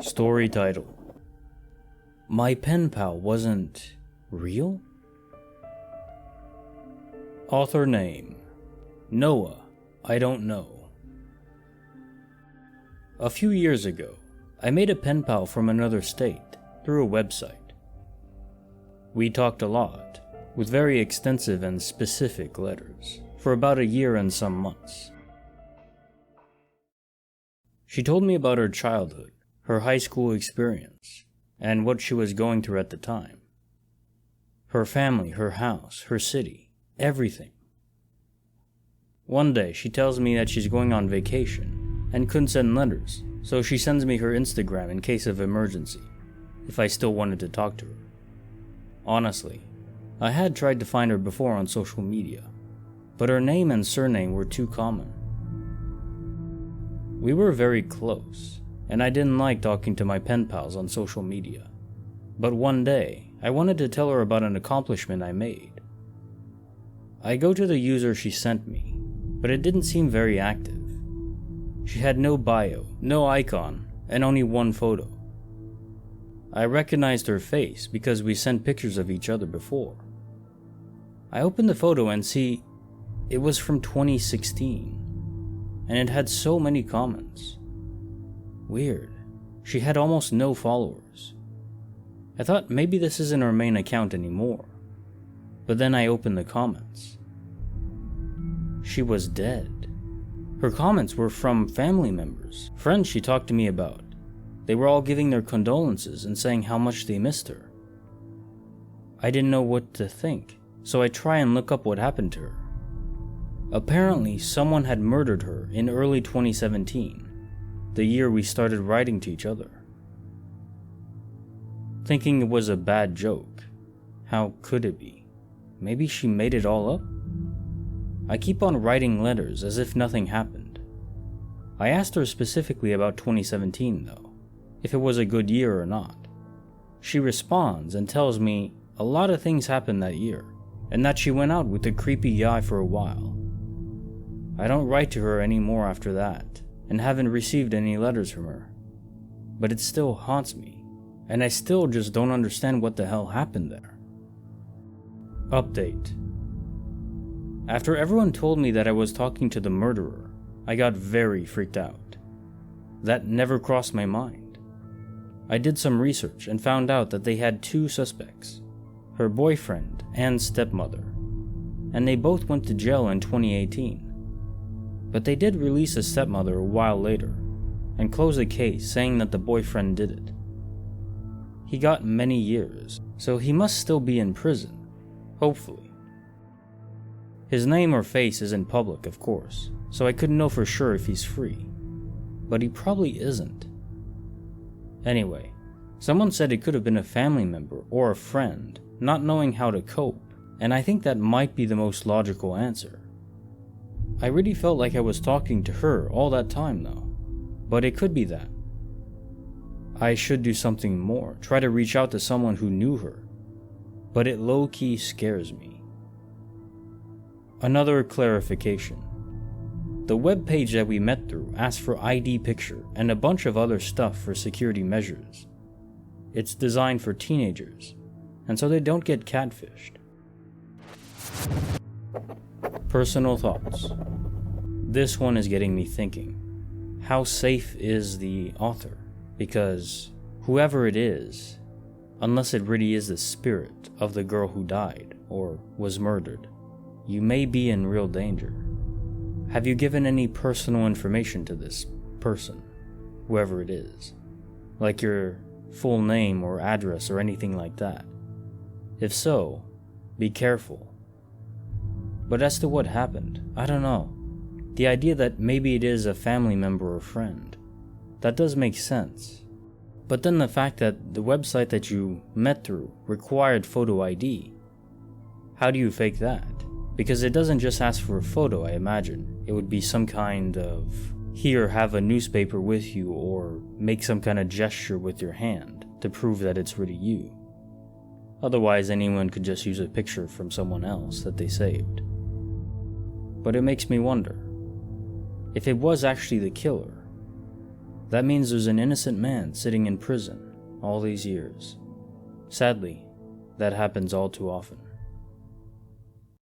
Story title: My Penpal Wasn't Real? Author name: Noah, I don't know. A few years ago, I made a penpal from another state through a website. We talked a lot, with very extensive and specific letters, for about a year and some months. She told me about her childhood, her high school experience, and what she was going through at the time. Her family, her house, her city, everything. One day, she tells me that she's going on vacation and couldn't send letters, so she sends me her Instagram in case of emergency, if I still wanted to talk to her. Honestly, I had tried to find her before on social media, but her name and surname were too common. We were very close, and I didn't like talking to my pen pals on social media. But one day, I wanted to tell her about an accomplishment I made. I go to the user she sent me, but it didn't seem very active. She had no bio, no icon, and only one photo. I recognized her face because we sent pictures of each other before. I opened the photo and see it was from 2016, and it had so many comments. Weird, she had almost no followers. I thought maybe this isn't her main account anymore, but then I opened the comments. She was dead. Her comments were from family members, friends she talked to me about. They were all giving their condolences and saying how much they missed her. I didn't know what to think, so I try and look up what happened to her. Apparently, someone had murdered her in early 2017, the year we started writing to each other. Thinking it was a bad joke. How could it be? Maybe she made it all up? I keep on writing letters as if nothing happened. I asked her specifically about 2017 though, if it was a good year or not. She responds and tells me a lot of things happened that year, and that she went out with a creepy guy for a while. I don't write to her anymore after that, and haven't received any letters from her. But it still haunts me, and I still just don't understand what the hell happened there. Update. After everyone told me that I was talking to the murderer, I got very freaked out. That never crossed my mind. I did some research and found out that they had two suspects, her boyfriend and stepmother, and they both went to jail in 2018. But they did release the stepmother a while later and close the case saying that the boyfriend did it. He got many years, so he must still be in prison, hopefully. His name or face isn't public, of course, so I couldn't know for sure if he's free, but he probably isn't. Anyway, someone said it could have been a family member or a friend not knowing how to cope, and I think that might be the most logical answer. I really felt like I was talking to her all that time though, but it could be that. I should do something more, try to reach out to someone who knew her, but it low-key scares me. Another clarification. The webpage that we met through asked for ID picture and a bunch of other stuff for security measures. It's designed for teenagers, and so they don't get catfished. Personal thoughts. This one is getting me thinking. How safe is the author? Because whoever it is, unless it really is the spirit of the girl who died or was murdered, you may be in real danger. Have you given any personal information to this person, whoever it is? Like your full name or address or anything like that? If so, be careful. But as to what happened, I don't know. The idea that maybe it is a family member or friend, that does make sense. But then the fact that the website that you met through required photo ID, how do you fake that? Because it doesn't just ask for a photo, I imagine. It would be some kind of, here, have a newspaper with you, or make some kind of gesture with your hand to prove that it's really you. Otherwise, anyone could just use a picture from someone else that they saved. But it makes me wonder, if it was actually the killer, That means there's an innocent man sitting in prison all these years. Sadly, that happens all too often.